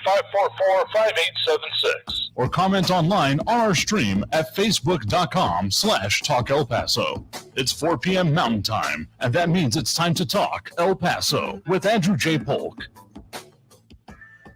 855-544-5876. Or comment online on our stream at facebook.com/Talk El Paso. It's 4 p.m. Mountain Time, and that means it's time to talk El Paso with Andrew J. Polk.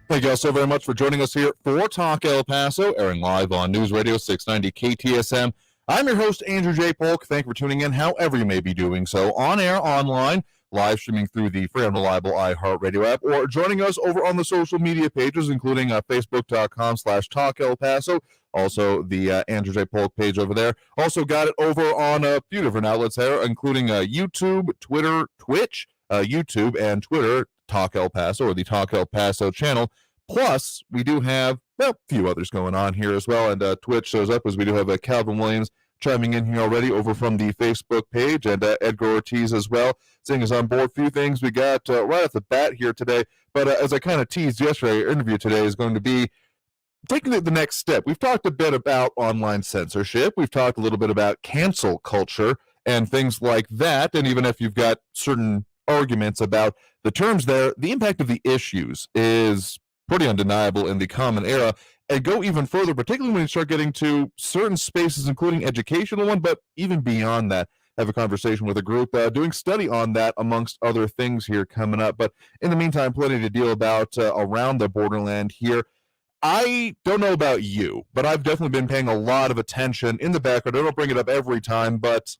Thank you all so very much for joining us here for Talk El Paso, airing live on News Radio 690 KTSM. I'm your host, Andrew J. Polk. Thank you for tuning in, however you may be doing so, on air, online, live streaming through the free and reliable iHeartRadio app, or joining us over on the social media pages, including facebook.com/Talk El Paso, also the Andrew J. Polk page over there. Also got it over on a few different outlets there, including YouTube, Twitter, Twitch, YouTube, and Twitter, Talk El Paso, or the Talk El Paso channel. Plus, we do have a few others going on here as well, and Twitch shows up as we do have Calvin Williams chiming in here already over from the Facebook page, and Edgar Ortiz as well, saying is on board. A few things we got right off the bat here today, but as I kind of teased yesterday, our interview today is going to be taking it the next step. We've talked a bit about online censorship. We've talked a little bit about cancel culture and things like that, and even if you've got certain arguments about the terms there, the impact of the issues is pretty undeniable in the common era, and go even further, particularly when you start getting to certain spaces, including educational one, but even beyond that. Have a conversation with a group doing study on that, amongst other things here coming up. But in the meantime, plenty to deal about around the borderland here. I don't know about you, but I've definitely been paying a lot of attention in the background. I don't bring it up every time, but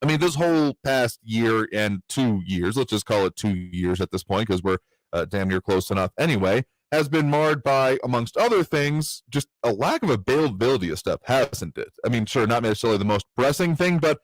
I mean, this whole past year and 2 years, let's just call it 2 years at this point, because we're damn near close enough anyway, has been marred by, amongst other things, just a lack of availability of stuff, hasn't it? I mean, sure, not necessarily the most pressing thing, but,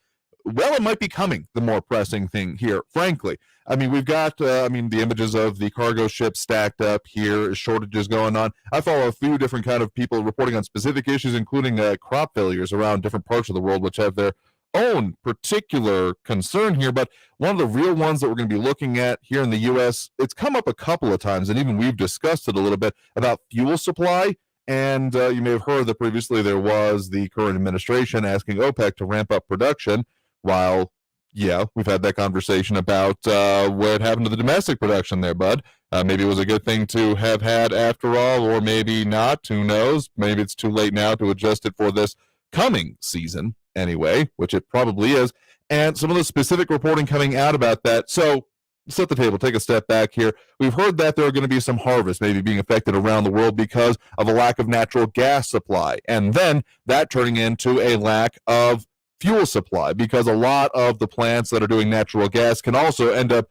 well, it might be coming the more pressing thing here, frankly. I mean, we've got, the images of the cargo ships stacked up here, shortages going on. I follow a few different kind of people reporting on specific issues, including crop failures around different parts of the world, which have their own particular concern here. But one of the real ones that we're going to be looking at here in the U.S., it's come up a couple of times, and even we've discussed it a little bit, about fuel supply. And you may have heard that previously there was the current administration asking OPEC to ramp up production, while, yeah, we've had that conversation about what happened to the domestic production there, bud. Maybe it was a good thing to have had after all, or maybe not, who knows? Maybe it's too late now to adjust it for this coming season anyway, which it probably is, and some of the specific reporting coming out about that. So set the table, take a step back here. We've heard that there are going to be some harvests maybe being affected around the world because of a lack of natural gas supply, and then that turning into a lack of fuel supply, because a lot of the plants that are doing natural gas can also end up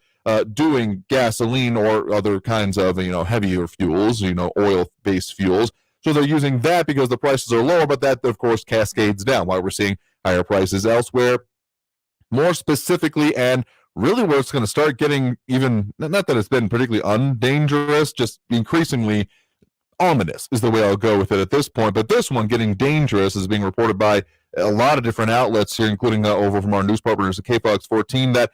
doing gasoline or other kinds of heavier fuels, oil-based fuels. So they're using that because the prices are lower, but that, of course, cascades down while we're seeing higher prices elsewhere. More specifically, and really where it's going to start getting even, not that it's been particularly undangerous, just increasingly ominous is the way I'll go with it at this point. But this one getting dangerous is being reported by a lot of different outlets here, including over from our news partners at KFOX 14, that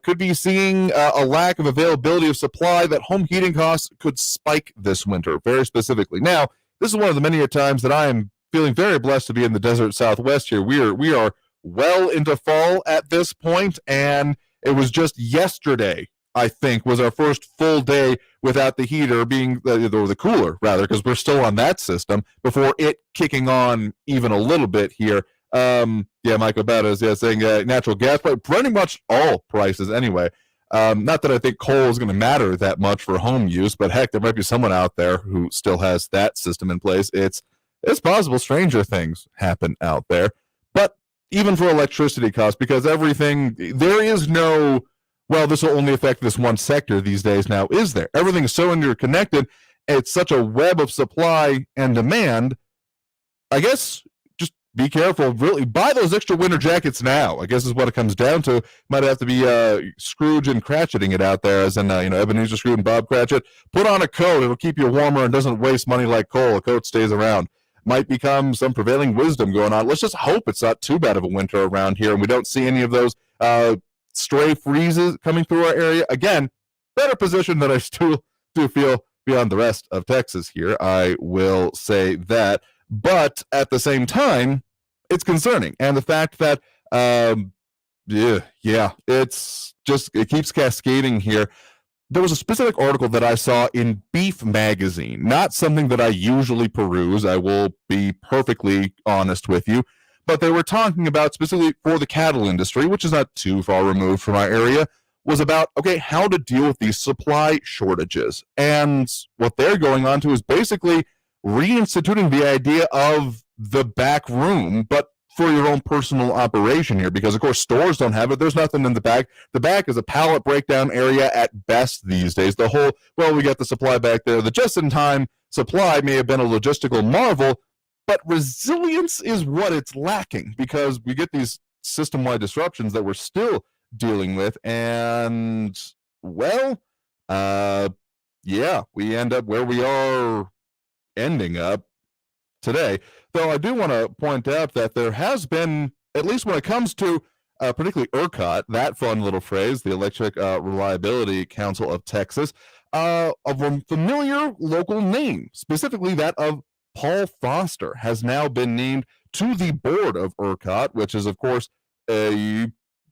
could be seeing a lack of availability of supply, that home heating costs could spike this winter, very specifically. Now, this is one of the many times that I am feeling very blessed to be in the desert Southwest here. We are well into fall at this point, and it was just yesterday, I think, was our first full day without the heater being, or the cooler, rather, because we're still on that system, before it kicking on even a little bit here. Michael Bettas, saying natural gas, pretty much all prices anyway. Not that I think coal is going to matter that much for home use, but heck, there might be someone out there who still has that system in place. It's possible stranger things happen out there. But even for electricity costs, because everything, there is no, well, this will only affect this one sector these days now, is there? Everything is so interconnected. It's such a web of supply and demand. I guess just be careful. Really, buy those extra winter jackets now, I guess is what it comes down to. Might have to be Scrooge and Cratcheting it out there, as in, Ebenezer Scrooge and Bob Cratchit. Put on a coat. It'll keep you warmer and doesn't waste money like coal. A coat stays around. Might become some prevailing wisdom going on. Let's just hope it's not too bad of a winter around here, and we don't see any of those stray freezes coming through our area. Again, better position than I still do feel beyond the rest of Texas here, I will say that. But at the same time, it's concerning. And the fact that, it's just, it keeps cascading here. there was a specific article that I saw in Beef Magazine, not something that I usually peruse, I will be perfectly honest with you, but they were talking about specifically for the cattle industry, which is not too far removed from our area, was about, okay, how to deal with these supply shortages. And what they're going on to is basically reinstituting the idea of the back room, but for your own personal operation here, because of course stores don't have it. There's nothing in the back. The back is a pallet breakdown area at best these days. The whole, well, we got the supply back there. The just-in-time supply may have been a logistical marvel, but resilience is what it's lacking, because we get these system-wide disruptions that we're still dealing with, and well, yeah, we end up where we are ending up today. Though I do want to point out that there has been, at least when it comes to particularly ERCOT, that fun little phrase, the Electric Reliability Council of Texas, a familiar local name, specifically that of Paul Foster, has now been named to the board of ERCOT, which is, of course,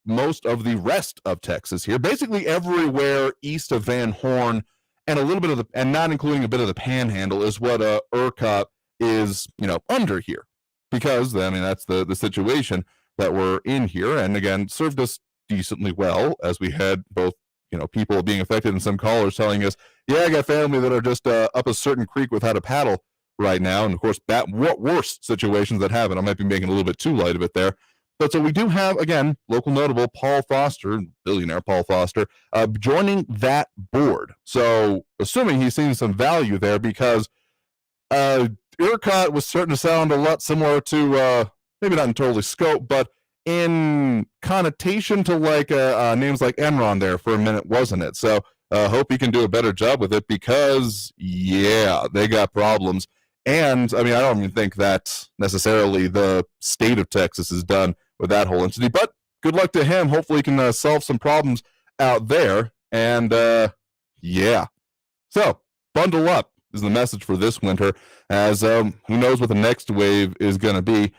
most of the rest of Texas here, basically everywhere east of Van Horn, and a little bit of the, and not including a bit of the Panhandle, is what ERCOT is, under here, because I mean that's the situation that we're in here, and again served us decently well, as we had both people being affected and some callers telling us, yeah, I got family that are just up a certain creek without a paddle right now, and of course what worse situations that happen. I might be making a little bit too light of it there. But so we do have, again, local notable Paul Foster, billionaire Paul Foster, joining that board. So assuming he's seen some value there, because ERCOT was starting to sound a lot similar to, maybe not in totally scope, but in connotation to like names like Enron there for a minute, wasn't it? So hope he can do a better job with it, because, yeah, they got problems. And, I mean, I don't even think that necessarily the state of Texas is done with that whole entity, but good luck to him. Hopefully he can solve some problems out there. And, yeah. So, bundle up is the message for this winter, as who knows what the next wave is going to be.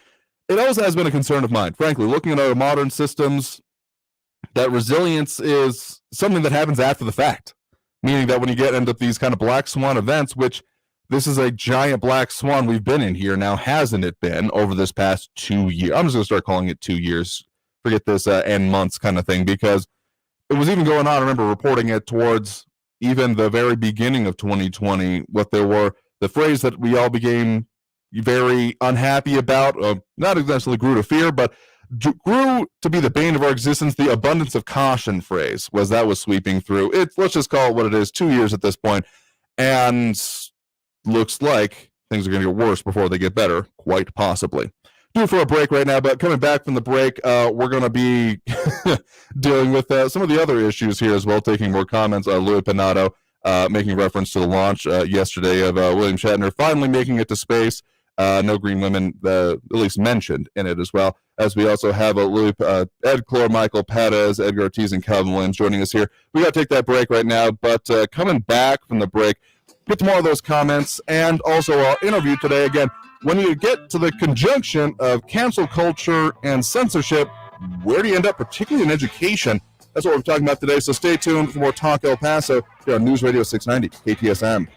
It always has been a concern of mine, frankly, looking at our modern systems, that resilience is something that happens after the fact, meaning that when you end up these kind of black swan events, which this is a giant black swan we've been in here now, hasn't it been, over this past 2 years? I'm just going to start calling it 2 years. Forget this and months kind of thing, because it was even going on. I remember reporting it towards even the very beginning of 2020, what there were, the phrase that we all became very unhappy about, not exactly grew to fear, but grew to be the bane of our existence. The abundance of caution phrase was sweeping through it. Let's just call it what it is. 2 years at this point, and looks like things are going to get worse before they get better, quite possibly. Due for a break right now, but coming back from the break, we're going to be dealing with some of the other issues here as well, taking more comments. Louis Pinato making reference to the launch yesterday of William Shatner finally making it to space. No green women, at least mentioned in it, as well as we also have Ed Clore, Michael Perez, Edgar Ortiz, and Calvin Williams joining us here. We got to take that break right now, but coming back from the break, get to more of those comments, and also our interview today. Again, when you get to the conjunction of cancel culture and censorship, where do you end up, particularly in education? That's what we're talking about today, so stay tuned for more Talk El Paso here on News Radio 690 KTSM.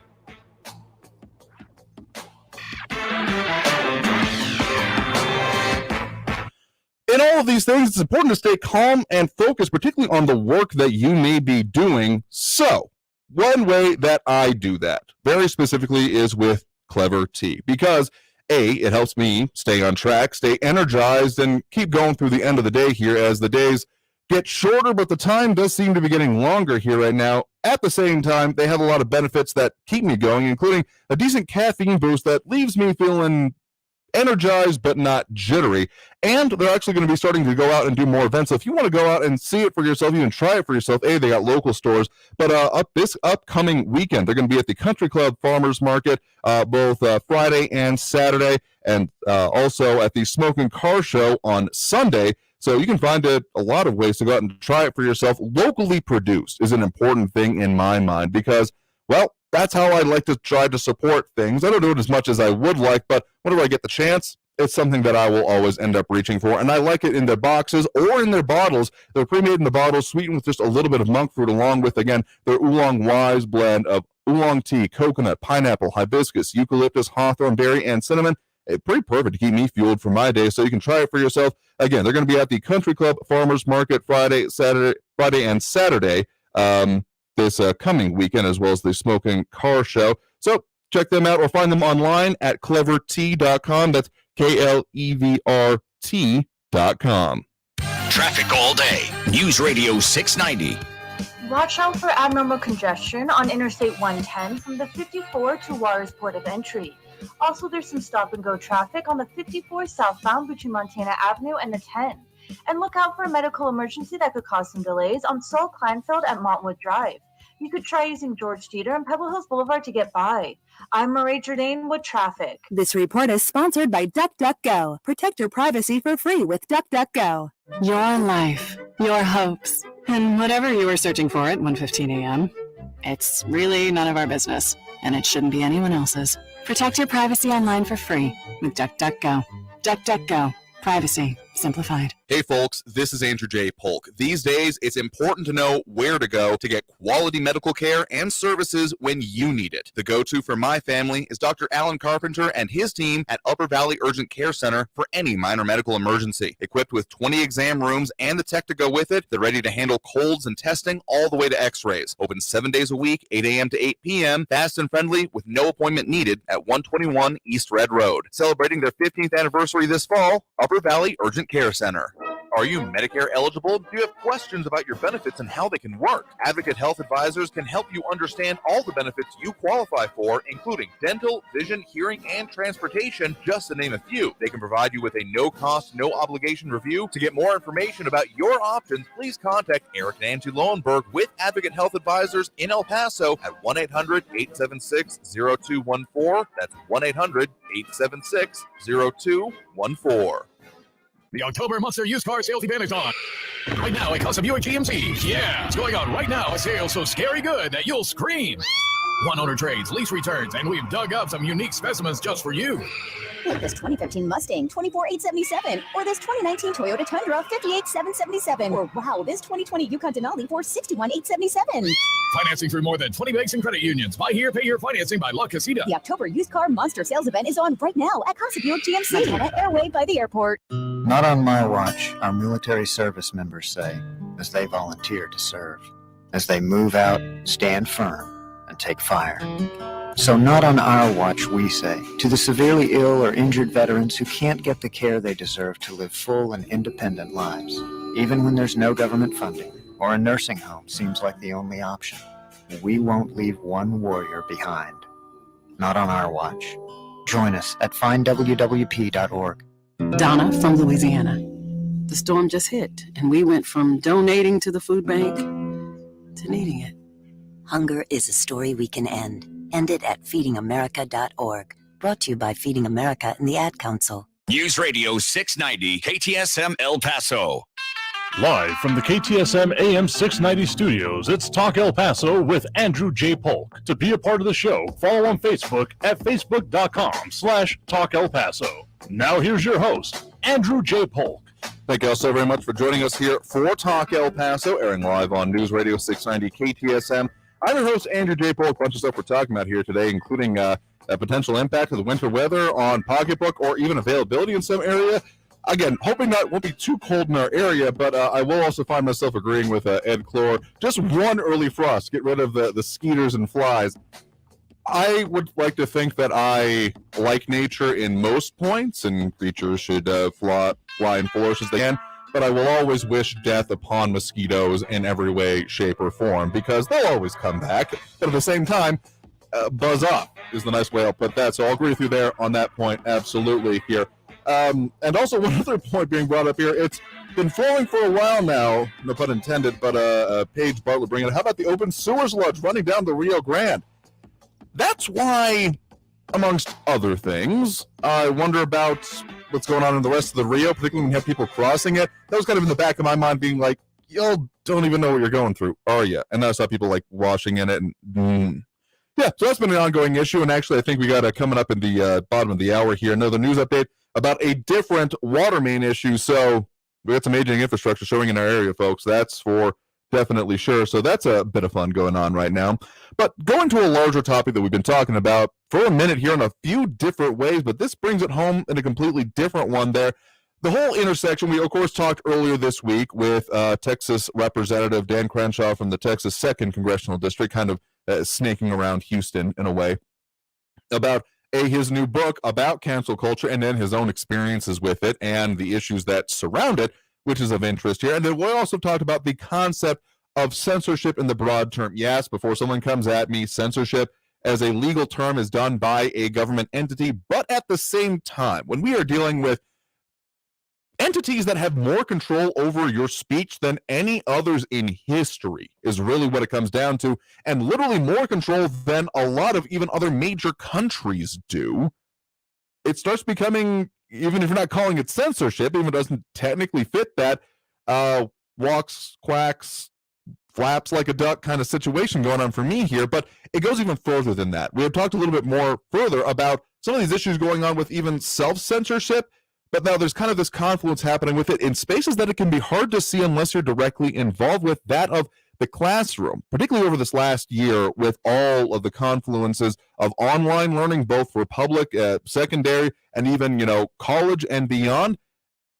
In all of these things, it's important to stay calm and focused, particularly on the work that you may be doing. So, one way that I do that, very specifically, is with Clever Tea, because A, it helps me stay on track, stay energized, and keep going through the end of the day here, as the days get shorter, but the time does seem to be getting longer here right now. At the same time, they have a lot of benefits that keep me going, including a decent caffeine boost that leaves me feeling energized but not jittery. And they're actually going to be starting to go out and do more events. So if you want to go out and see it for yourself, even try it for yourself, they got local stores, but this upcoming weekend, they're going to be at the Country Club Farmers Market, both Friday and Saturday, and also at the Smoke and Car Show on Sunday. So you can find a lot of ways to go out and try it for yourself. Locally produced is an important thing in my mind, because, well, that's how I like to try to support things. I don't do it as much as I would like, but whenever I get the chance, it's something that I will always end up reaching for. And I like it in their boxes or in their bottles. They're pre-made in the bottles, sweetened with just a little bit of monk fruit, along with, again, their Oolong Wise blend of oolong tea, coconut, pineapple, hibiscus, eucalyptus, hawthorn berry, and cinnamon. It's pretty perfect to keep me fueled for my day, so you can try it for yourself. Again, they're going to be at the Country Club Farmers Market Friday and Saturday this coming weekend, as well as the Smoking Car Show. So check them out or find them online at clevertea.com. That's KLEVRT.com. Traffic all day. News Radio 690. Watch out for abnormal congestion on Interstate 110 from the 54 to Juarez Port of Entry. Also, there's some stop-and-go traffic on the 54 southbound between Montana Avenue and the 10. And look out for a medical emergency that could cause some delays on Saul Kleinfeld at Montwood Drive. You could try using George Dieter and Pebble Hills Boulevard to get by. I'm Marie Jourdain with traffic. This report is sponsored by DuckDuckGo. Protect your privacy for free with DuckDuckGo. Your life, your hopes, and whatever you were searching for at 1:15 a.m. It's really none of our business, and it shouldn't be anyone else's. Protect your privacy online for free with DuckDuckGo. DuckDuckGo. Privacy simplified. Hey folks, this is Andrew J. Polk. These days, it's important to know where to go to get quality medical care and services when you need it. The go-to for my family is Dr. Alan Carpenter and his team at Upper Valley Urgent Care Center for any minor medical emergency. Equipped with 20 exam rooms and the tech to go with it, they're ready to handle colds and testing all the way to x-rays. Open 7 days a week, 8 a.m. to 8 p.m., fast and friendly with no appointment needed at 121 East Red Road. Celebrating their 15th anniversary this fall, Upper Valley Urgent Care Center. Are you Medicare eligible? Do you have questions about your benefits and how they can work? Advocate Health Advisors can help you understand all the benefits you qualify for, including dental, vision, hearing, and transportation, just to name a few. They can provide you with a no-cost, no-obligation review. To get more information about your options, please contact Eric and Nancy Lowenberg with Advocate Health Advisors in El Paso at 1-800-876-0214. That's 1-800-876-0214. The October Monster Used Car Sales Event is on. Right now at Casa Buick GMC. Yeah, it's going on right now. A sale so scary good that you'll scream. One owner trades, lease returns, and we've dug up some unique specimens just for you. Like this 2015 Mustang, $24,877, or this 2019 Toyota Tundra, $58,777, or wow, this 2020 Yukon Denali for $61,877. Financing through more than 20 banks and credit unions. Buy here, pay your financing by La Casita. The October Used Car Monster Sales Event is on right now at Casa Buick GMC, Montana Airway by the airport. Not on my watch, our military service members say, as they volunteer to serve. As they move out, stand firm, and take fire. So not on our watch, we say, to the severely ill or injured veterans who can't get the care they deserve to live full and independent lives, even when there's no government funding or a nursing home seems like the only option. We won't leave one warrior behind. Not on our watch. Join us at findwwp.org. Donna from Louisiana. The storm just hit, and we went from donating to the food bank to needing it. Hunger is a story we can end. End it at feedingamerica.org. Brought to you by Feeding America and the Ad Council. News Radio 690 KTSM El Paso. Live from the KTSM AM 690 studios, it's Talk El Paso with Andrew J. Polk. To be a part of the show, follow on Facebook at facebook.com/Talk El Paso. Now here's your host, Andrew J. Polk. Thank you all so very much for joining us here for Talk El Paso, airing live on News Radio 690 KTSM. I'm your host, Andrew J. Polk. A bunch of stuff we're talking about here today, including a potential impact of the winter weather on pocketbook or even availability in some area. Again, hoping that it won't be too cold in our area, but I will also find myself agreeing with Ed Clore. Just one early frost, get rid of the skeeters and flies. I would like to think that I like nature in most points, and creatures should fly and flourish as they can. But I will always wish death upon mosquitoes in every way, shape, or form, because they'll always come back. But at the same time, buzz off is the nice way I'll put that. So I'll agree with you there on that point, absolutely, here. And also one other point being brought up here, it's been flowing for a while now, no pun intended, but Paige Bartlett bringing it. How about the open sewer sludge running down the Rio Grande? That's why, amongst other things, I wonder about what's going on in the rest of the Rio, particularly when you have people crossing it. That was kind of in the back of my mind being like, y'all don't even know what you're going through, are you? And I saw people like washing in it. And yeah, so that's been an ongoing issue. And actually, I think we got coming up in the bottom of the hour here, another news update about a different water main issue. So we got some aging infrastructure showing in our area, folks. That's for definitely sure. So that's a bit of fun going on right now. But going to a larger topic that we've been talking about for a minute here in a few different ways, but this brings it home in a completely different one there. The whole intersection, we of course talked earlier this week with Texas Representative Dan Crenshaw from the Texas 2nd Congressional District, kind of snaking around Houston in a way, about his new book about cancel culture and then his own experiences with it and the issues that surround it, which is of interest here. And then we also talked about the concept of censorship in the broad term. Yes, before someone comes at me, censorship as a legal term is done by a government entity, but at the same time, when we are dealing with entities that have more control over your speech than any others in history is really what it comes down to, and literally more control than a lot of even other major countries do, it starts becoming, even if you're not calling it censorship, even if it doesn't technically fit that, walks, quacks, flaps like a duck kind of situation going on for me here, but it goes even further than that. We have talked a little bit more further about some of these issues going on with even self-censorship, but now there's kind of this confluence happening with it in spaces that it can be hard to see unless you're directly involved with, that of the classroom, particularly over this last year with all of the confluences of online learning, both for public, secondary, and even, college and beyond.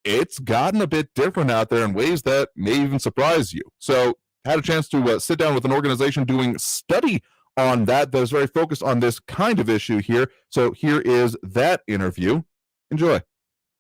It's gotten a bit different out there in ways that may even surprise you. So had a chance to sit down with an organization doing study on that is very focused on this kind of issue here. So here is that interview. Enjoy.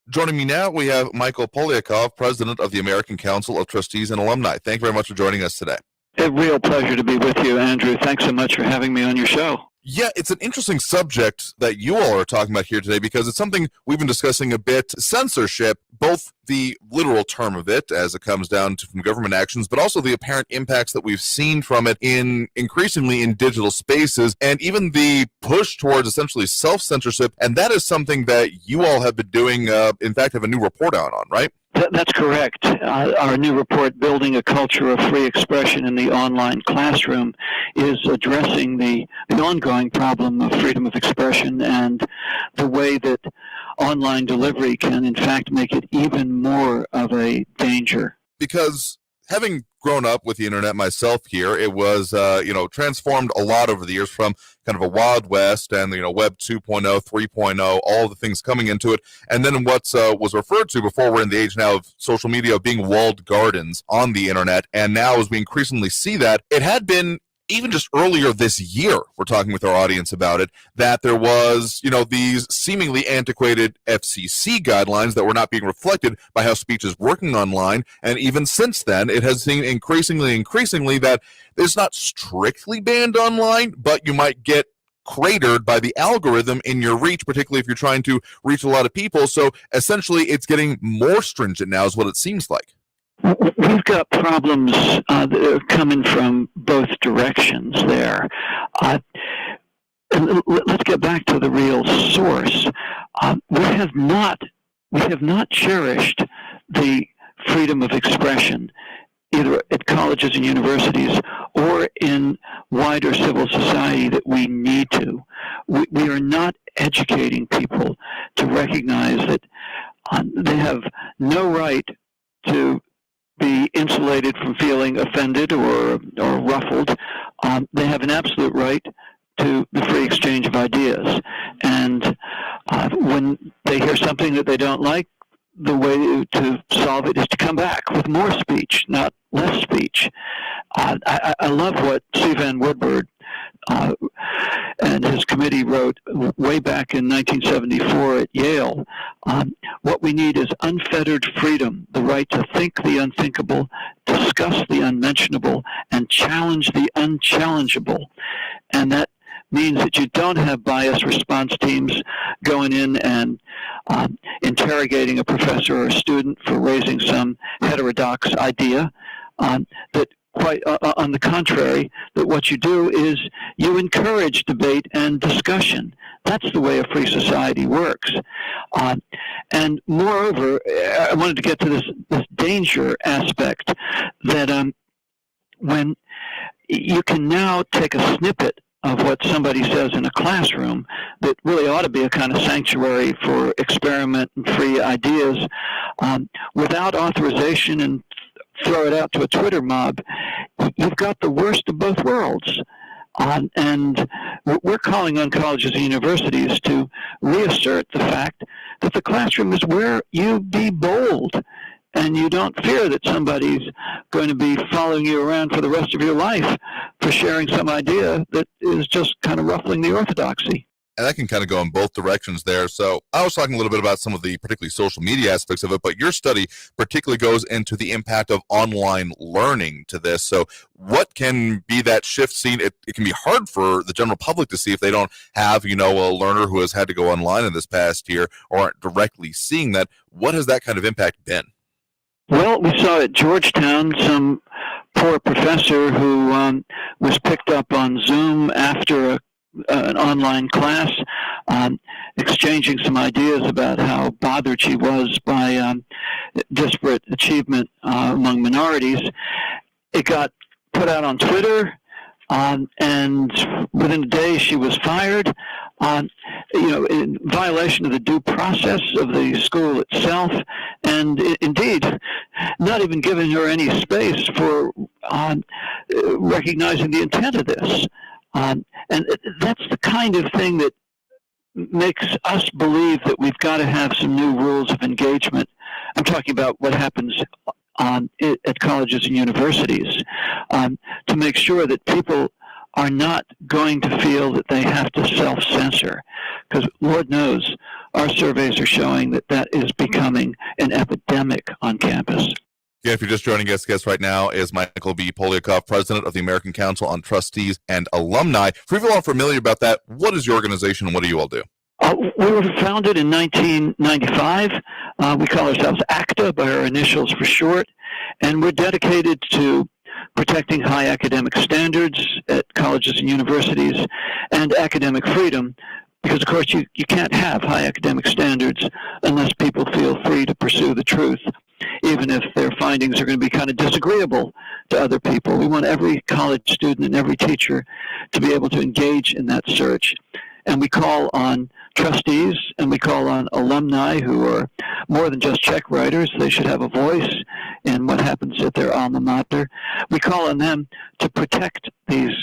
Joining me now, we have Michael Polyakov, president of the American Council of Trustees and Alumni. Thank you very much for joining us today. A real pleasure to be with you, Andrew. Thanks so much for having me on your show. Yeah, it's an interesting subject that you all are talking about here today because it's something we've been discussing a bit. Censorship, both the literal term of it as it comes down to from government actions, but also the apparent impacts that we've seen from it increasingly in digital spaces, and even the push towards essentially self-censorship. And that is something that you all have been doing, in fact, have a new report out on, right? That's correct. Our new report, Building a Culture of Free Expression in the Online Classroom, is addressing the ongoing problem of freedom of expression and the way that online delivery can, in fact, make it even more of a danger. Because having grown up with the internet myself here, it was, transformed a lot over the years from kind of a Wild West and, Web 2.0, 3.0, all the things coming into it. And then what was referred to before, we're in the age now of social media, of being walled gardens on the internet. And now as we increasingly see that, it had been even just earlier this year, we're talking with our audience about it, that there was, these seemingly antiquated FCC guidelines that were not being reflected by how speech is working online. And even since then, it has seen increasingly that it's not strictly banned online, but you might get cratered by the algorithm in your reach, particularly if you're trying to reach a lot of people. So essentially, it's getting more stringent now is what it seems like. We've got problems that are coming from both directions there. Let's get back to the real source. We have not cherished the freedom of expression, either at colleges and universities or in wider civil society, that we need to. We are not educating people to recognize that they have no right to be insulated from feeling offended or ruffled. They have an absolute right to the free exchange of ideas. And when they hear something that they don't like, the way to solve it is to come back with more speech, not less speech. I love what C. Vann Woodward and his committee wrote way back in 1974 at Yale. What we need is unfettered freedom, the right to think the unthinkable, discuss the unmentionable, and challenge the unchallengeable. And that means that you don't have biased response teams going in and interrogating a professor or a student for raising some heterodox idea. That quite on the contrary, that what you do is you encourage debate and discussion. That's the way a free society works. And moreover, I wanted to get to this danger aspect that when you can now take a snippet of what somebody says in a classroom that really ought to be a kind of sanctuary for experiment and free ideas without authorization and throw it out to a Twitter mob, you've got the worst of both worlds. And we're calling on colleges and universities to reassert the fact that the classroom is where you be bold and you don't fear that somebody's going to be following you around for the rest of your life for sharing some idea that is just kind of ruffling the orthodoxy. And that can kind of go in both directions there. So I was talking a little bit about some of the particularly social media aspects of it, but your study particularly goes into the impact of online learning to this. So what can be that shift seen? It can be hard for the general public to see if they don't have, a learner who has had to go online in this past year or aren't directly seeing that. What has that kind of impact been? Well, we saw at Georgetown some poor professor who was picked up on Zoom after an online class, exchanging some ideas about how bothered she was by disparate achievement among minorities. It got put out on Twitter, and within a day she was fired, in violation of the due process of the school itself, and indeed not even giving her any space for recognizing the intent of this. And that's the kind of thing that makes us believe that we've got to have some new rules of engagement. I'm talking about what happens at colleges and universities to make sure that people are not going to feel that they have to self-censor, because Lord knows our surveys are showing that that is becoming an epidemic on campus. Yeah, if you're just joining us, guest right now is Michael B. Poliakoff, president of the American Council on Trustees and Alumni. For people who aren't familiar about that, what is your organization and what do you all do? We were founded in 1995. We call ourselves ACTA by our initials for short, and we're dedicated to protecting high academic standards at colleges and universities and academic freedom, because, of course, you can't have high academic standards unless people feel free to pursue the truth, even if their findings are going to be kind of disagreeable to other people. We want every college student and every teacher to be able to engage in that search. And we call on trustees and we call on alumni who are more than just check writers. They should have a voice in what happens at their alma mater. We call on them to protect these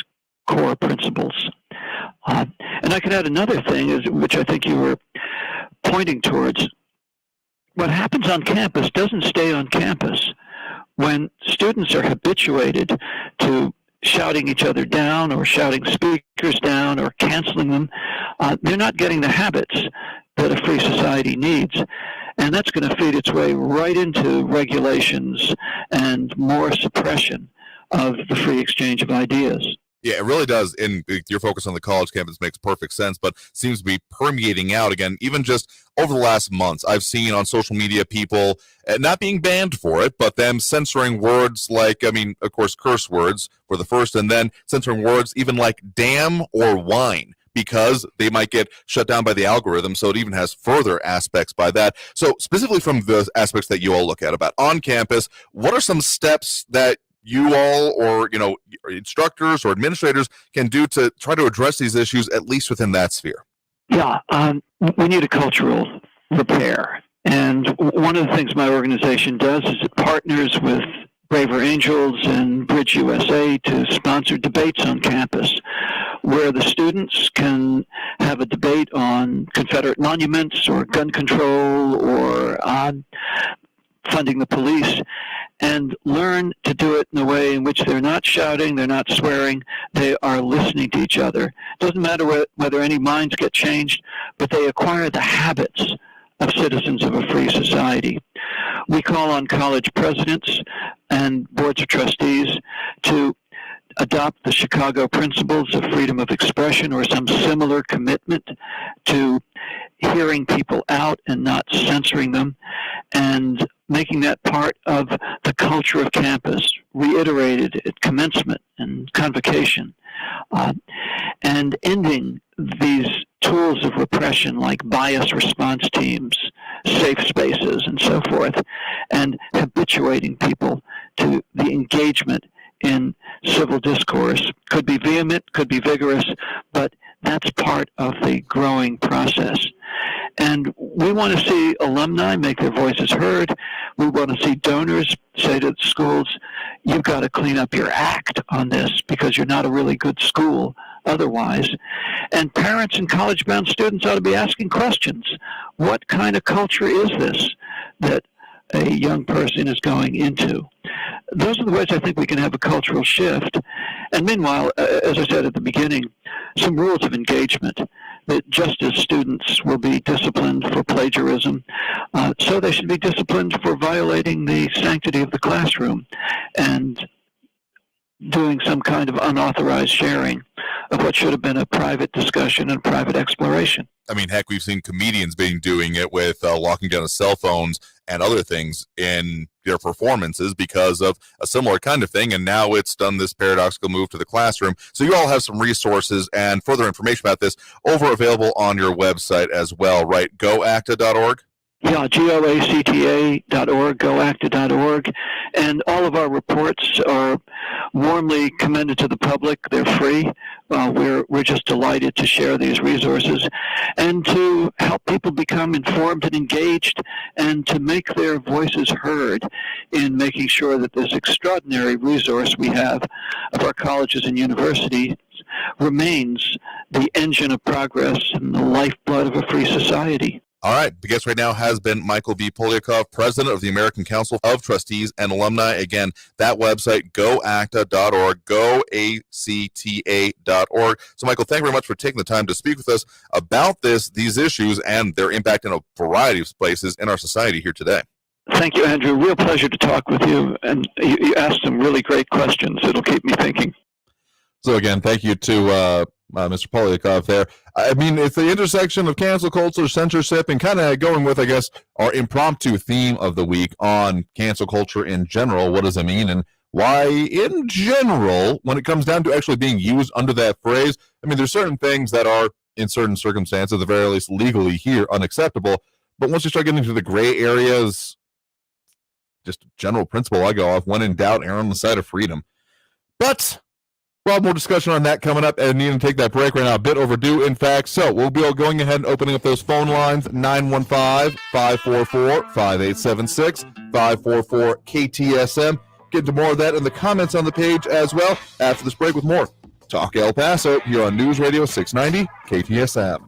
core principles. And I could add another thing, which I think you were pointing towards. What happens on campus doesn't stay on campus. When students are habituated to shouting each other down or shouting speakers down or canceling them, they're not getting the habits that a free society needs. And that's going to feed its way right into regulations and more suppression of the free exchange of ideas. Yeah, it really does. And your focus on the college campus makes perfect sense, but seems to be permeating out again, even just over the last months. I've seen on social media people not being banned for it, but them censoring words like, of course, curse words for the first, and then censoring words even like damn or whine, because they might get shut down by the algorithm. So it even has further aspects by that. So specifically from the aspects that you all look at about on campus, what are some steps that you all or instructors or administrators can do to try to address these issues, at least within that sphere? Yeah, we need a cultural repair. And one of the things my organization does is it partners with Braver Angels and Bridge USA to sponsor debates on campus where the students can have a debate on Confederate monuments or gun control or on funding the police, and learn to do it in a way in which they're not shouting, they're not swearing, they are listening to each other. It doesn't matter whether any minds get changed, but they acquire the habits of citizens of a free society. We call on college presidents and boards of trustees to adopt the Chicago principles of freedom of expression or some similar commitment to hearing people out and not censoring them, and making that part of the culture of campus, reiterated at commencement and convocation, and ending these tools of repression like bias response teams, safe spaces, and so forth, and habituating people to the engagement in civil discourse. Could be vehement, could be vigorous, but that's part of the growing process. And we want to see alumni make their voices heard. We want to see donors say to the schools, you've got to clean up your act on this because you're not a really good school otherwise. And parents and college-bound students ought to be asking questions. What kind of culture is this that a young person is going into? Those are the ways I think we can have a cultural shift. And meanwhile, as I said at the beginning, some rules of engagement. That just as students will be disciplined for plagiarism, so they should be disciplined for violating the sanctity of the classroom and doing some kind of unauthorized sharing of what should have been a private discussion and private exploration. I mean, heck, we've seen comedians doing it with locking down cell phones and other things in their performances because of a similar kind of thing, and now it's done this paradoxical move to the classroom. So you all have some resources and further information about this available on your website as well, right? goacta.org? Yeah, goacta.org, goacta.org, and all of our reports are warmly commended to the public. They're free. We're just delighted to share these resources and to help people become informed and engaged and to make their voices heard in making sure that this extraordinary resource we have of our colleges and universities remains the engine of progress and the lifeblood of a free society. All right. The guest right now has been Michael B. Polyakov, president of the American Council of Trustees and Alumni. Again, that website, goacta.org, goacta.org. So, Michael, thank you very much for taking the time to speak with us about these issues and their impact in a variety of places in our society here today. Thank you, Andrew. Real pleasure to talk with you. And you asked some really great questions. It'll keep me thinking. So, again, thank you to Mr. Polyakov there. I mean, it's the intersection of cancel culture, censorship, and kind of going with, I guess, our impromptu theme of the week on cancel culture in general. What does it mean? And why, in general, when it comes down to actually being used under that phrase, I mean, there's certain things that are, in certain circumstances, at the very least legally here, unacceptable. But once you start getting into the gray areas, just a general principle I go off, when in doubt, err on the side of freedom. But we'll have more discussion on that coming up, and need to take that break right now. A bit overdue, in fact. So we'll be going ahead and opening up those phone lines, 915-544-5876, 544-KTSM. Get into more of that in the comments on the page as well. After this break with more Talk El Paso here on News Radio 690 KTSM.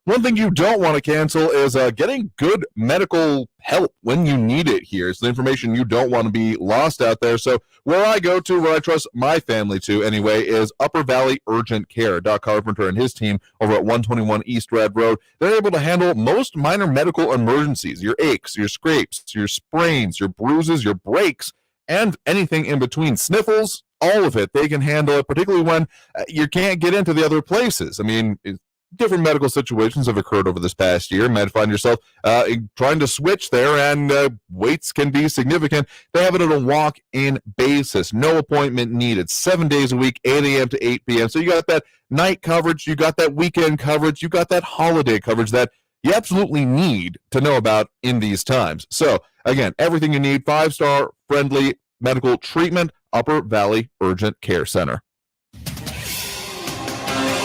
One thing you don't want to cancel is getting good medical help when you need it here. It's the information you don't want to be lost out there. So where I go to, where I trust my family to anyway, is Upper Valley Urgent Care. Doc Carpenter and his team over at 121 East Red Road, they're able to handle most minor medical emergencies, your aches, your scrapes, your sprains, your bruises, your breaks, and anything in between. Sniffles, all of it. They can handle it, particularly when you can't get into the other places. I mean, different medical situations have occurred over this past year. You might find yourself trying to switch there, and waits can be significant. They have it on a walk-in basis. No appointment needed. 7 days a week, 8 a.m. to 8 p.m. So you got that night coverage, you got that weekend coverage, you got that holiday coverage that you absolutely need to know about in these times. So, again, everything you need, 5-star friendly medical treatment, Upper Valley Urgent Care Center.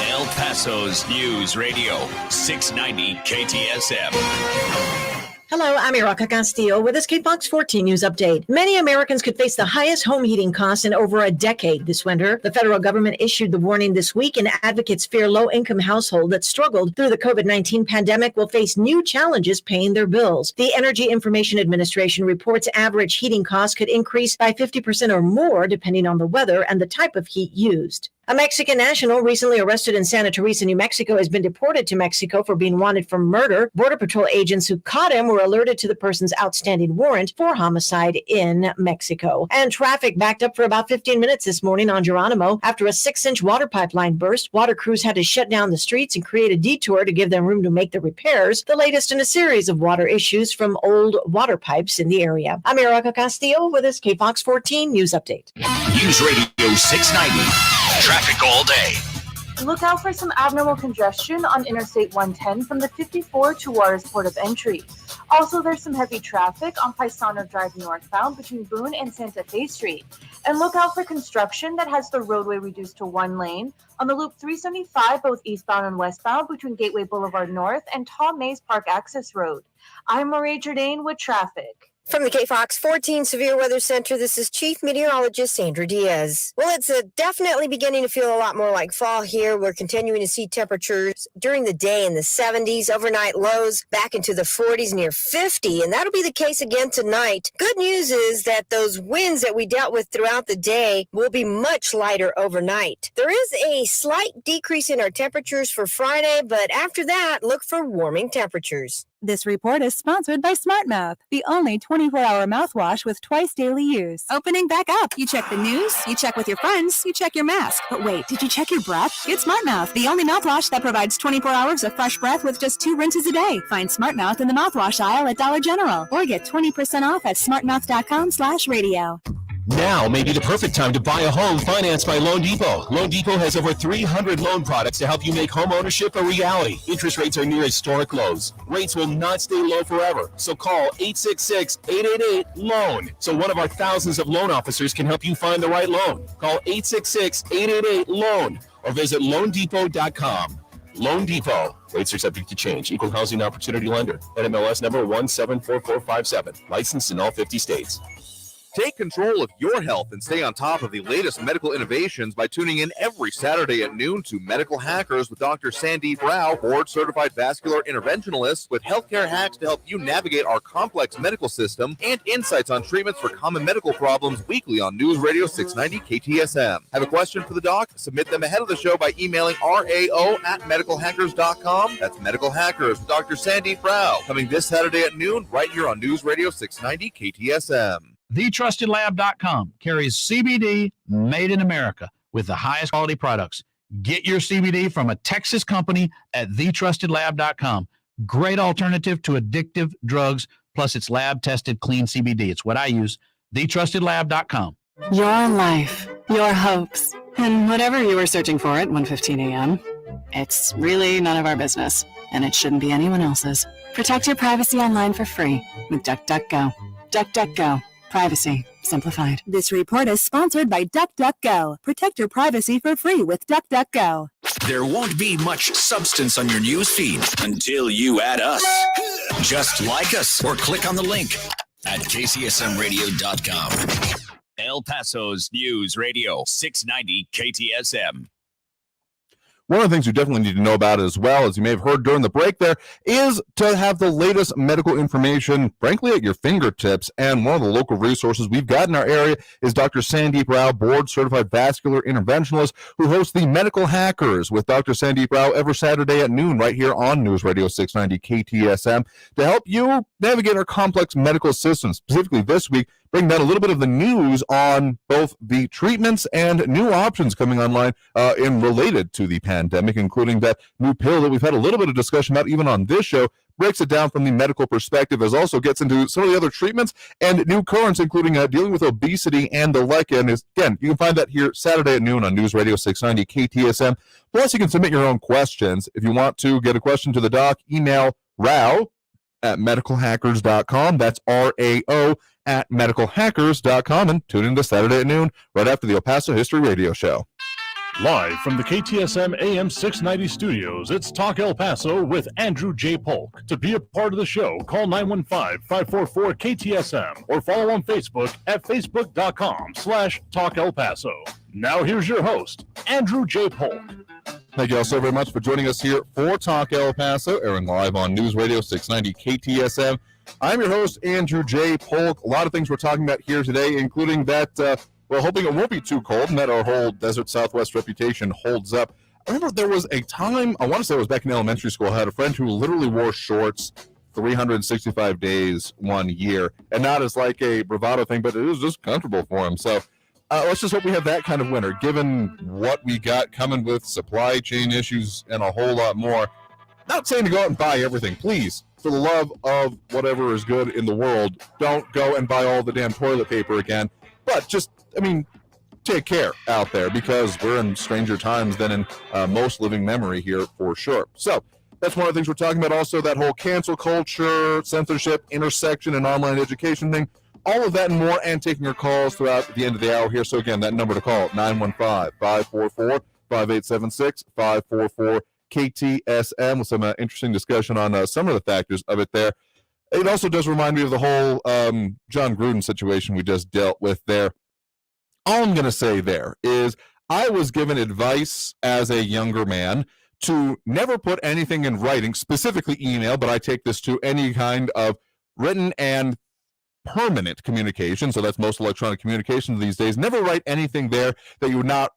El Paso's News Radio 690 KTSM. Hello, I'm Iraca Castillo with this KFOX 14 News Update. Many Americans could face the highest home heating costs in over a decade this winter. The federal government issued the warning this week, and advocates fear low-income households that struggled through the COVID-19 pandemic will face new challenges paying their bills. The Energy Information Administration reports average heating costs could increase by 50% or more depending on the weather and the type of heat used. A Mexican national recently arrested in Santa Teresa, New Mexico, has been deported to Mexico for being wanted for murder. Border Patrol agents who caught him were alerted to the person's outstanding warrant for homicide in Mexico. And traffic backed up for about 15 minutes this morning on Geronimo after a 6-inch water pipeline burst. Water crews had to shut down the streets and create a detour to give them room to make the repairs, the latest in a series of water issues from old water pipes in the area. I'm Iraca Castillo with this KFOX 14 News Update. News Radio 690. Traffic all day. Look out for some abnormal congestion on Interstate 110 from the 54 to Juarez Port of Entry. Also, there's some heavy traffic on Paisano Drive northbound between Boone and Santa Fe Street. And look out for construction that has the roadway reduced to one lane on the Loop 375, both eastbound and westbound between Gateway Boulevard North and Tom Mays Park Access Road. I'm Marie Jourdain with traffic. From the KFOX 14 Severe Weather Center, this is Chief Meteorologist Sandra Diaz. Well, it's definitely beginning to feel a lot more like fall here. We're continuing to see temperatures during the day in the 70s, overnight lows back into the 40s, near 50, and that'll be the case again tonight. Good news is that those winds that we dealt with throughout the day will be much lighter overnight. There is a slight decrease in our temperatures for Friday, but after that, look for warming temperatures. This report is sponsored by SmartMouth, the only 24-hour mouthwash with twice daily use. Opening back up. You check the news, you check with your friends, you check your mask. But wait, did you check your breath? Get SmartMouth, the only mouthwash that provides 24 hours of fresh breath with just 2 rinses a day. Find SmartMouth in the mouthwash aisle at Dollar General or get 20% off at smartmouth.com/radio. Now may be the perfect time to buy a home financed by Loan Depot. Loan Depot has over 300 loan products to help you make home ownership a reality. Interest rates are near historic lows. Rates will not stay low forever. So call 866-888-LOAN so one of our thousands of loan officers can help you find the right loan. Call 866-888-LOAN or visit loandepot.com. Loan Depot. Rates are subject to change. Equal housing opportunity lender. NMLS number 174457. Licensed in all 50 states. Take control of your health and stay on top of the latest medical innovations by tuning in every Saturday at noon to Medical Hackers with Dr. Sandeep Rao, board-certified vascular interventionalist, with healthcare hacks to help you navigate our complex medical system and insights on treatments for common medical problems weekly on News Radio 690 KTSM. Have a question for the doc? Submit them ahead of the show by emailing rao@medicalhackers.com. That's Medical Hackers with Dr. Sandeep Rao, coming this Saturday at noon right here on News Radio 690 KTSM. TheTrustedLab.com carries CBD made in America with the highest quality products. Get your CBD from a Texas company at TheTrustedLab.com. Great alternative to addictive drugs, plus it's lab-tested clean CBD. It's what I use. TheTrustedLab.com. Your life, your hopes, and whatever you were searching for at 1:15 a.m. It's really none of our business, and it shouldn't be anyone else's. Protect your privacy online for free with DuckDuckGo. DuckDuckGo. Privacy simplified. This report is sponsored by DuckDuckGo. Protect your privacy for free with DuckDuckGo. There won't be much substance on your news feed until you add us. Just like us or click on the link at kcsmradio.com. El Paso's News Radio 690 KTSM. One of the things you definitely need to know about as well, as you may have heard during the break there, is to have the latest medical information, frankly, at your fingertips. And one of the local resources we've got in our area is Dr. Sandeep Rao, board-certified vascular interventionalist, who hosts the Medical Hackers with Dr. Sandeep Rao every Saturday at noon right here on News Radio 690 KTSM to help you navigate our complex medical system. Specifically this week, bring down a little bit of the news on both the treatments and new options coming online in related to the pandemic, including that new pill that we've had a little bit of discussion about even on this show. Breaks it down from the medical perspective, as also gets into some of the other treatments and new currents, including dealing with obesity and the like. And again, you can find that here Saturday at noon on News Radio 690 KTSM. Plus, you can submit your own questions. If you want to get a question to the doc, email rao@medicalhackers.com. That's RAO@medicalhackers.com, and tune in this Saturday at noon right after the El Paso History Radio Show. Live from the KTSM AM 690 studios, it's Talk El Paso with Andrew J. Polk. To be a part of the show, call 915-544-KTSM or follow on Facebook at facebook.com/Talk El Paso. Now here's your host, Andrew J. Polk. Thank you all so very much for joining us here for Talk El Paso, airing live on News Radio 690 KTSM. I'm your host, Andrew J. Polk. A lot of things we're talking about here today, including that, we're hoping it won't be too cold and that our whole desert Southwest reputation holds up. I remember there was a time, I want to say it was back in elementary school, I had a friend who literally wore shorts 365 days one year, and not as like a bravado thing, but it was just comfortable for him. So let's just hope we have that kind of winter, given what we got coming with supply chain issues and a whole lot more. Not saying to go out and buy everything, please. For the love of whatever is good in the world, don't go and buy all the damn toilet paper again. But just, take care out there, because we're in stranger times than in most living memory here for sure. So that's one of the things we're talking about. Also, that whole cancel culture, censorship, intersection, and online education thing. All of that and more, and taking your calls throughout the end of the hour here. So again, that number to call, 915-544-5876, 544-KTSM, with some interesting discussion on some of the factors of it there. It also does remind me of the whole John Gruden situation we just dealt with there. All I'm going to say there is I was given advice as a younger man to never put anything in writing, specifically email, but I take this to any kind of written and permanent communication. So that's most electronic communication these days. Never write anything there that you would not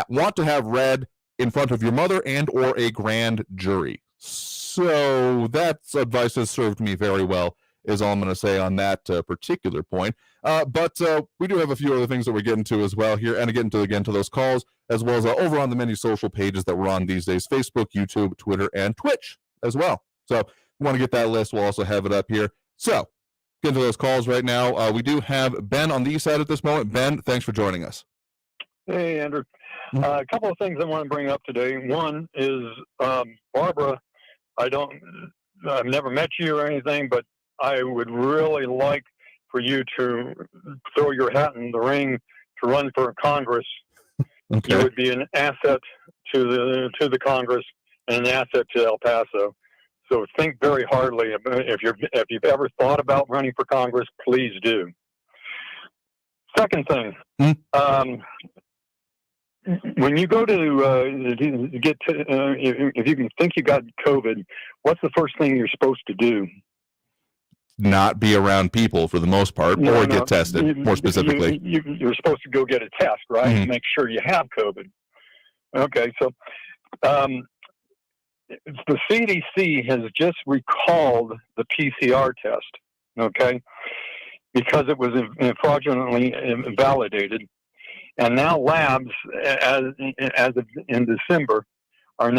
want to have read in front of your mother and or a grand jury. So that advice has served me very well, is all I'm going to say on that particular point. But we do have a few other things that we're getting to as well here, and getting to those calls, as well as over on the many social pages that we're on these days: Facebook, YouTube, Twitter, and Twitch as well. So if you want to get that list, we'll also have it up here. So get into those calls right now. We do have Ben on the east side at this moment. Ben, thanks for joining us. Hey, Andrew. A couple of things I want to bring up today. One is Barbara. I've never met you or anything, but I would really like for you to throw your hat in the ring to run for Congress. Okay. You would be an asset to the Congress and an asset to El Paso. So think very hardly about if you've ever thought about running for Congress, please do. Second thing, when you go to get to, if you can think you got COVID, what's the first thing you're supposed to do? Not be around people for the most part, or get tested, more specifically. You're supposed to go get a test, right? Mm-hmm. Make sure you have COVID. Okay, so the CDC has just recalled the PCR test, okay, because it was fraudulently invalidated. And now labs, as of in December, are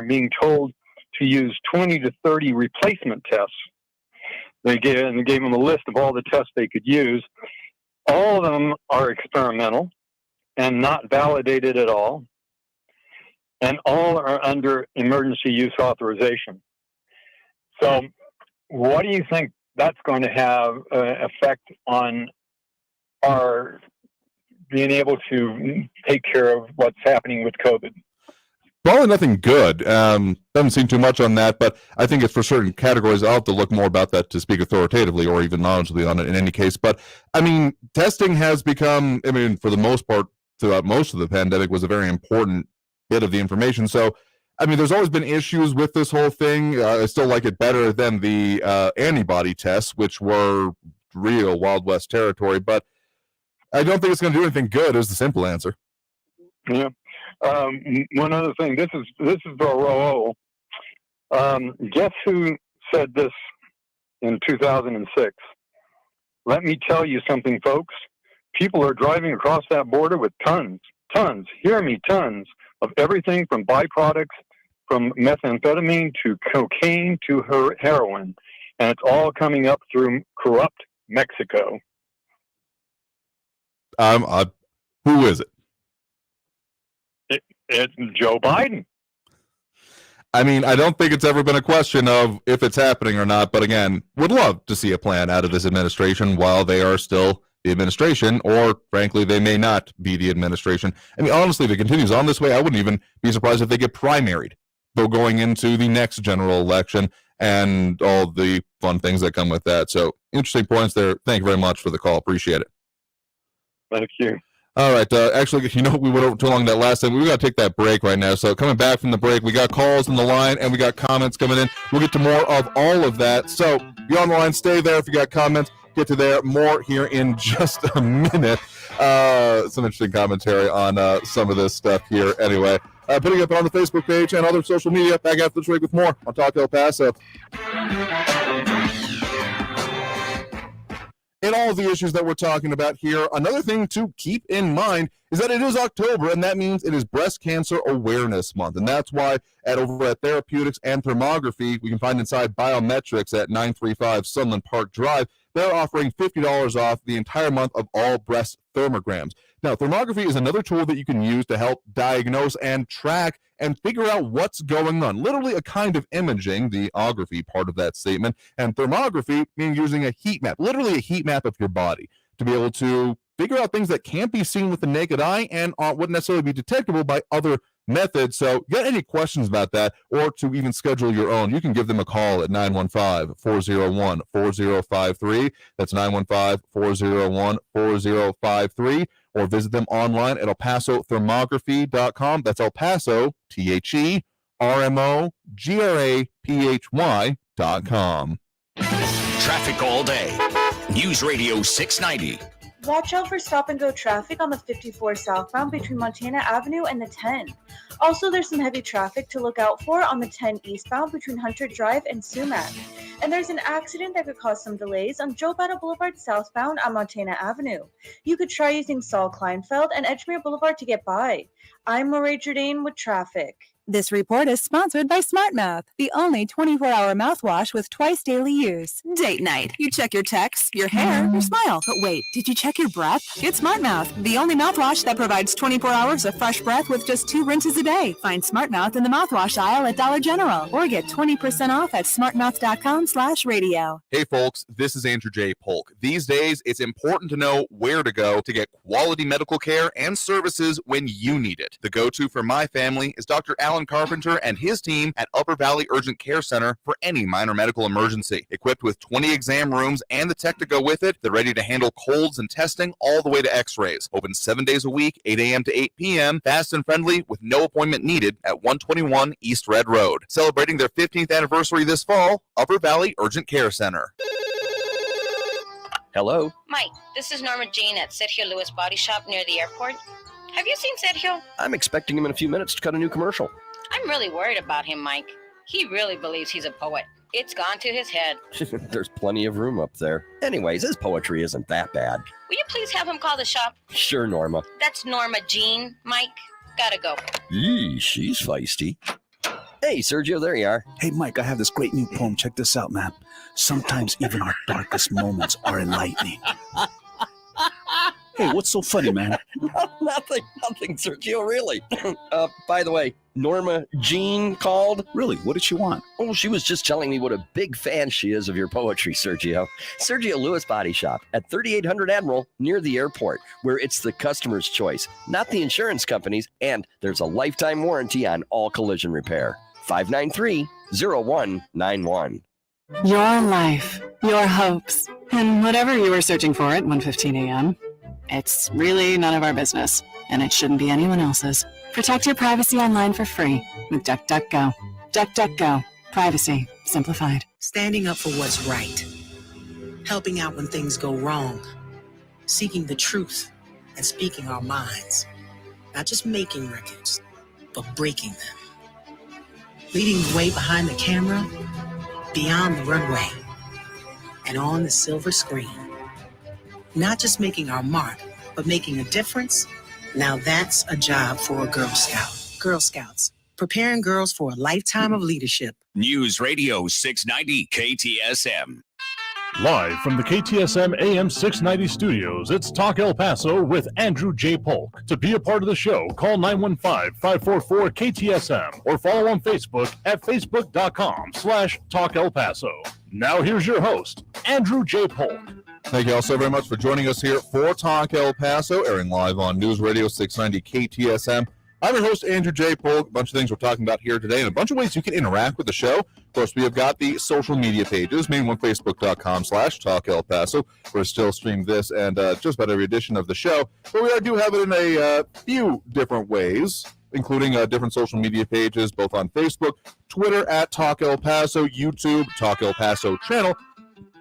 being told to use 20 to 30 replacement tests. They gave them a list of all the tests they could use. All of them are experimental and not validated at all. And all are under emergency use authorization. So what do you think that's going to have effect on our being able to take care of what's happening with COVID? Probably nothing good. Haven't seen too much on that, but I think it's for certain categories. I'll have to look more about that to speak authoritatively or even knowledgeably on it in any case. But, I mean, testing has become, for the most part, throughout most of the pandemic, was a very important bit of the information. So, there's always been issues with this whole thing. I still like it better than the antibody tests, which were real Wild West territory. But I don't think it's going to do anything good, is the simple answer. Yeah. One other thing, this is the ROO. Guess who said this in 2006? Let me tell you something, folks. People are driving across that border with tons, hear me, tons of everything from byproducts, from methamphetamine to cocaine to heroin. And it's all coming up through corrupt Mexico. Who is it? It's Joe Biden. I don't think it's ever been a question of if it's happening or not, but again, would love to see a plan out of this administration while they are still the administration, or frankly, they may not be the administration. Honestly, if it continues on this way, I wouldn't even be surprised if they get primaried, though, going into the next general election and all the fun things that come with that. So, interesting points there. Thank you very much for the call. Appreciate it. Thank you. All right. Actually, we went over too long that last time. We got to take that break right now. So coming back from the break, we got calls on the line and we got comments coming in. We'll get to more of all of that. So you're on the line. Stay there if you got comments. Get to there. More here in just a minute. Some interesting commentary on some of this stuff here. Anyway, putting up on the Facebook page and other social media. Back after this break with more on Talk El Paso. In all of the issues that we're talking about here, another thing to keep in mind is that it is October, and that means it is Breast Cancer Awareness Month. And that's why over at Therapeutics and Thermography, we can find inside Biometrics at 935 Sunland Park Drive, they're offering $50 off the entire month of all breast thermograms. Now, thermography is another tool that you can use to help diagnose and track and figure out what's going on. Literally a kind of imaging, the ography part of that statement, and thermography meaning using a heat map, literally a heat map of your body to be able to figure out things that can't be seen with the naked eye and wouldn't necessarily be detectable by other methods. So, got any questions about that, or to even schedule your own, you can give them a call at 915-401-4053. That's 915-401-4053. Or visit them online at elpasothermography.com. That's El Paso, TheRmography.com. Traffic all day. News Radio 690. Watch out for stop-and-go traffic on the 54 southbound between Montana Avenue and the 10. Also, there's some heavy traffic to look out for on the 10 eastbound between Hunter Drive and Sumac. And there's an accident that could cause some delays on Joe Bada Boulevard southbound on Montana Avenue. You could try using Saul Kleinfeld and Edgemere Boulevard to get by. I'm Marie Jourdain with traffic. This report is sponsored by SmartMouth, the only 24-hour mouthwash with twice daily use. Date night. You check your texts, your hair, your smile. But wait, did you check your breath? Get SmartMouth, the only mouthwash that provides 24 hours of fresh breath with just 2 rinses a day. Find SmartMouth in the mouthwash aisle at Dollar General or get 20% off at smartmouth.com/radio. Hey folks, this is Andrew J. Polk. These days, it's important to know where to go to get quality medical care and services when you need it. The go-to for my family is Dr. Alan Carpenter and his team at Upper Valley Urgent Care Center for any minor medical emergency. Equipped with 20 exam rooms and the tech to go with it, they're ready to handle colds and testing all the way to x-rays. Open 7 days a week, 8 a.m. to 8 p.m., fast and friendly with no appointment needed at 121 East Red Road. Celebrating their 15th anniversary this fall, Upper Valley Urgent Care Center. Hello? Mike, this is Norma Jean at Sergio Lewis Body Shop near the airport. Have you seen Sergio? I'm expecting him in a few minutes to cut a new commercial. I'm really worried about him, Mike. He really believes he's a poet. It's gone to his head. There's plenty of room up there. Anyways, his poetry isn't that bad. Will you please have him call the shop? Sure, Norma. That's Norma Jean, Mike. Gotta go. Eee, she's feisty. Hey, Sergio, there you are. Hey, Mike, I have this great new poem. Check this out, man. Sometimes even our darkest moments are enlightening. Hey, what's so funny, man? Nothing, Sergio, really. By the way, Norma Jean called. Really? What did she want? Oh, she was just telling me what a big fan she is of your poetry, Sergio. Sergio Lewis Body Shop at 3800 Admiral near the airport, where it's the customer's choice, not the insurance company's, and there's a lifetime warranty on all collision repair. 593-0191. Your life, your hopes, and whatever you were searching for at 1:15 a.m. It's really none of our business, and it shouldn't be anyone else's. Protect your privacy online for free with DuckDuckGo. DuckDuckGo. Privacy simplified. Standing up for what's right. Helping out when things go wrong. Seeking the truth and speaking our minds. Not just making records, but breaking them. Leading the way behind the camera, beyond the runway, and on the silver screen. Not just making our mark, but making a difference. Now that's a job for a Girl Scout. Girl Scouts, preparing girls for a lifetime of leadership. News Radio 690 KTSM. Live from the KTSM AM 690 studios, it's Talk El Paso with Andrew J. Polk. To be a part of the show, call 915-544-KTSM or follow on Facebook at facebook.com/Talk El Paso. Now here's your host, Andrew J. Polk. Thank you all so very much for joining us here for Talk El Paso, airing live on News Radio 690 KTSM. I'm your host, Andrew J. Polk. A bunch of things we're talking about here today and a bunch of ways you can interact with the show. Of course, we have got the social media pages, main one, facebook.com/Talk El Paso. We're still streaming this and just about every edition of the show. But we do have it in a few different ways, including different social media pages, both on Facebook, Twitter at Talk El Paso, YouTube, Talk El Paso channel,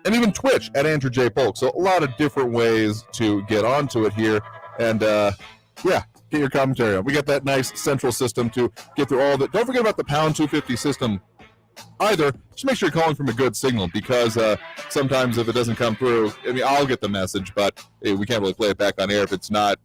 and even Twitch at Andrew J. Polk. So a lot of different ways to get onto it here. And, yeah, get your commentary on. We got that nice central system to get through all of it. Don't forget about the pound 250 system either. Just make sure you're calling from a good signal, because sometimes if it doesn't come through, I mean, I'll get the message, but we can't really play it back on air if it's not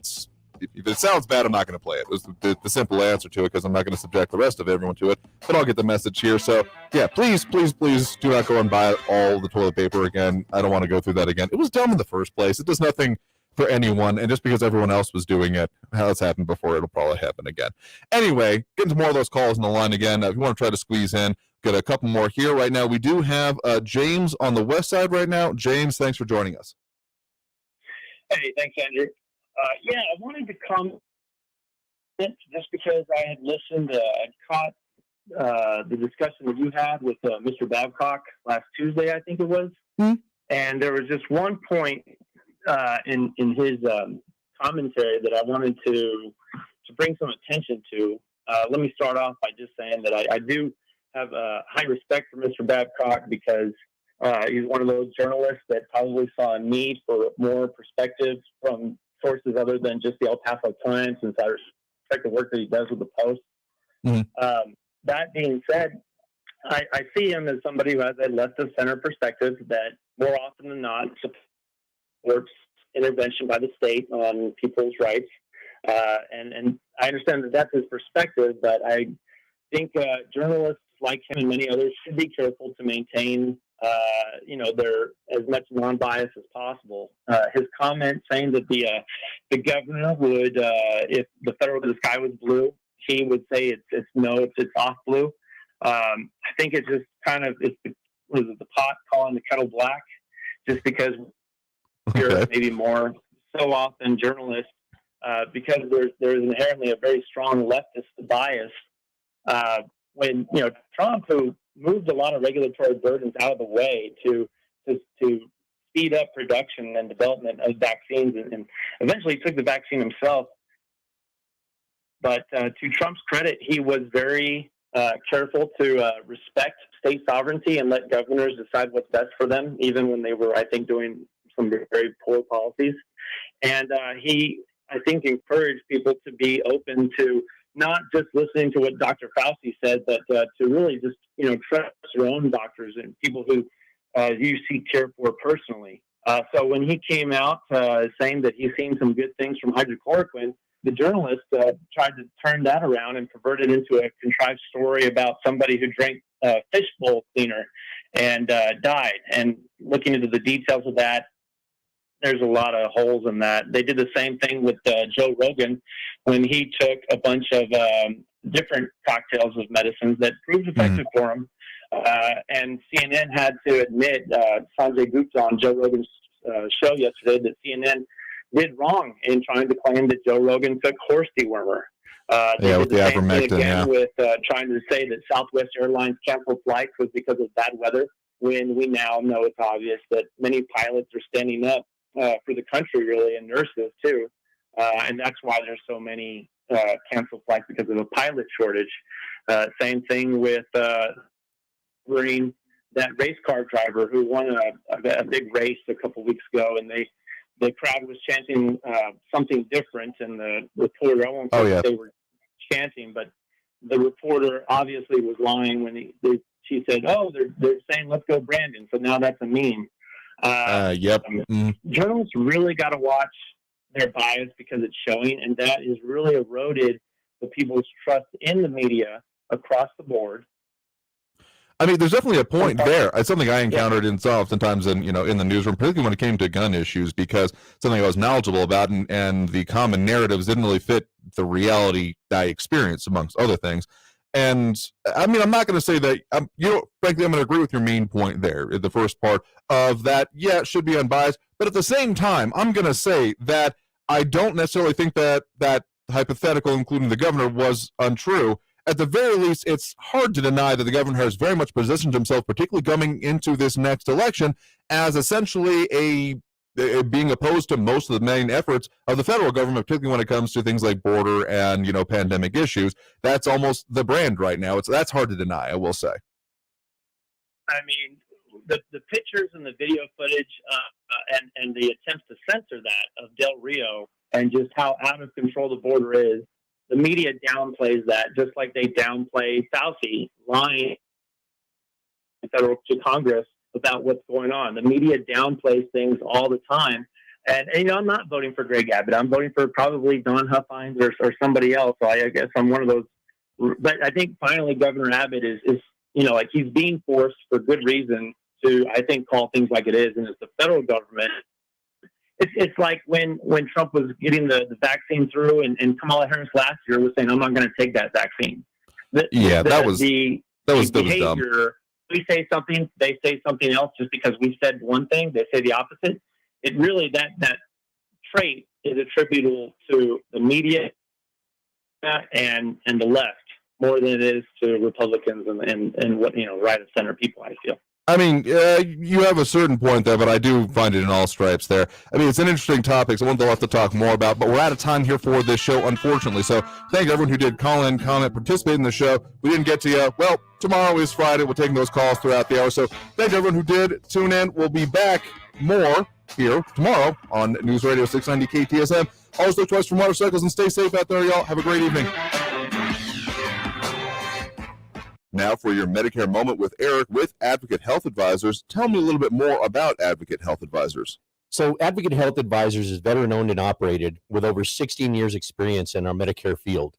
if it sounds bad, I'm not going to play it. It was the simple answer to it, because I'm not going to subject the rest of everyone to it. But I'll get the message here. So, yeah, please do not go and buy all the toilet paper again. I don't want to go through that again. It was dumb in the first place. It does nothing for anyone, and just because everyone else was doing it, how it's happened before, it'll probably happen again. Anyway, getting to more of those calls in the line again. If you want to try to squeeze in, get a couple more here right now. We do have James on the west side right now. James, thanks for joining us. Hey, thanks, Andrew. Yeah, I wanted to come just because I had listened, I caught the discussion that you had with Mr. Babcock last Tuesday, I think it was. Mm-hmm. And there was just one point in his commentary that I wanted to bring some attention to. Let me start off by just saying that I do have high respect for Mr. Babcock, because he's one of those journalists that probably saw a need for more perspectives from sources other than just the El Paso Times, since I respect the work that he does with the Post. Mm-hmm. That being said, I see him as somebody who has a left-of-center perspective that more often than not supports intervention by the state on people's rights. And I understand that that's his perspective, but I think journalists like him and many others should be careful to maintain, their as much non-bias as possible. His comment saying that the governor would, if the sky was blue, he would say it's off blue. I think it's just kind of the pot calling the kettle black, just because you're maybe more so often journalists, because there's inherently a very strong leftist bias. When Trump, who moved a lot of regulatory burdens out of the way to speed up production and development of vaccines, and eventually took the vaccine himself. But to Trump's credit, he was very careful to respect state sovereignty and let governors decide what's best for them, even when they were, I think, doing some very poor policies. And he, I think, encouraged people to be open to not just listening to what Dr. Fauci said, but to really just, trust your own doctors and people who you seek care for personally. So when he came out saying that he's seen some good things from hydrochloroquine, the journalist tried to turn that around and convert it into a contrived story about somebody who drank fishbowl cleaner and died. And looking into the details of that, there's a lot of holes in that. They did the same thing with Joe Rogan when he took a bunch of different cocktails of medicines that proved effective for him. And CNN had to admit, Sanjay Gupta on Joe Rogan's show yesterday, that CNN did wrong in trying to claim that Joe Rogan took horse dewormer. With the ivermectin, with trying to say that Southwest Airlines canceled flights was because of bad weather, when we now know it's obvious that many pilots are standing up for the country, really, and nurses too. And that's why there's so many canceled flights, because of a pilot shortage. Same thing with Green, that race car driver who won a big race a couple weeks ago, and the crowd was chanting something different, and the reporter, I won't say what they were chanting, but the reporter obviously was lying when she said, "Oh, they're saying let's go Brandon," so now that's a meme. Journalists really got to watch their bias, because it's showing, and that has really eroded the people's trust in the media across the board. I mean, there's definitely a point there. It's something I encountered sometimes in the newsroom, particularly when it came to gun issues, because something I was knowledgeable about, and the common narratives didn't really fit the reality I experienced, amongst other things. And I mean, I'm not going to say that, frankly, I'm going to agree with your main point there, the first part of that. Yeah, it should be unbiased. But at the same time, I'm going to say that I don't necessarily think that hypothetical, including the governor, was untrue. At the very least, it's hard to deny that the governor has very much positioned himself, particularly coming into this next election, as essentially being opposed to most of the main efforts of the federal government, particularly when it comes to things like border and, pandemic issues. That's almost the brand right now. That's hard to deny, I will say. I mean, the pictures and the video footage and the attempts to censor that of Del Rio, and just how out of control the border is, the media downplays that, just like they downplay Fauci lying to Congress about what's going on. The media downplays things all the time, And I'm not voting for Greg Abbott. I'm voting for probably Don Huffines or somebody else. So I guess I'm one of those. But I think finally Governor Abbott is like he's being forced for good reason to, I think, call things like it is. And it's the federal government. It's like when Trump was getting the vaccine through and Kamala Harris last year was saying, I'm not going to take that vaccine. That was dumb. We say something, they say something else just because we said one thing, they say the opposite. It really, that trait is attributable to the media and the left more than it is to Republicans and what, right of center people, I feel. I mean, you have a certain point there, but I do find it in all stripes there. I mean, it's an interesting topic, so one they'll have to talk more about, but we're out of time here for this show, unfortunately. So thank everyone who did call in, comment, participate in the show. We didn't get to you. Well, tomorrow is Friday. We're taking those calls throughout the hour. So thank everyone who did tune in. We'll be back more here tomorrow on News Radio 690 KTSM. Always look twice for motorcycles and stay safe out there, y'all. Have a great evening. Now for your Medicare Moment with Eric with Advocate Health Advisors. Tell me a little bit more about Advocate Health Advisors. So Advocate Health Advisors is veteran-owned and operated with over 16 years experience in our Medicare field.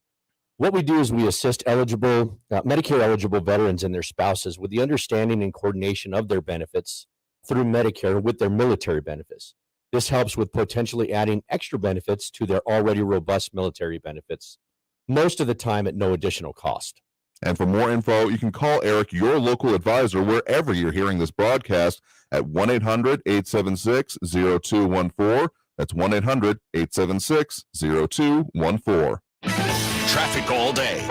What we do is we assist Medicare-eligible veterans and their spouses with the understanding and coordination of their benefits through Medicare with their military benefits. This helps with potentially adding extra benefits to their already robust military benefits, most of the time at no additional cost. And for more info, you can call Eric, your local advisor, wherever you're hearing this broadcast at 1-800-876-0214. That's 1-800-876-0214. Traffic all day.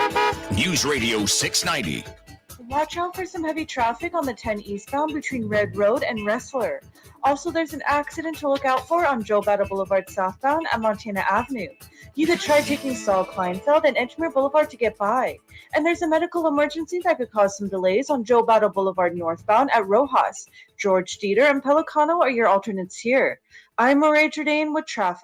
News Radio 690. Watch out for some heavy traffic on the 10 eastbound between Red Road and Wrestler. Also, there's an accident to look out for on Joe Battle Boulevard southbound at Montana Avenue. You could try taking Saul Kleinfeld and Edgemere Boulevard to get by. And there's a medical emergency that could cause some delays on Joe Battle Boulevard northbound at Rojas. George Dieter and Pelicano are your alternates here. I'm Marie Jourdain with traffic.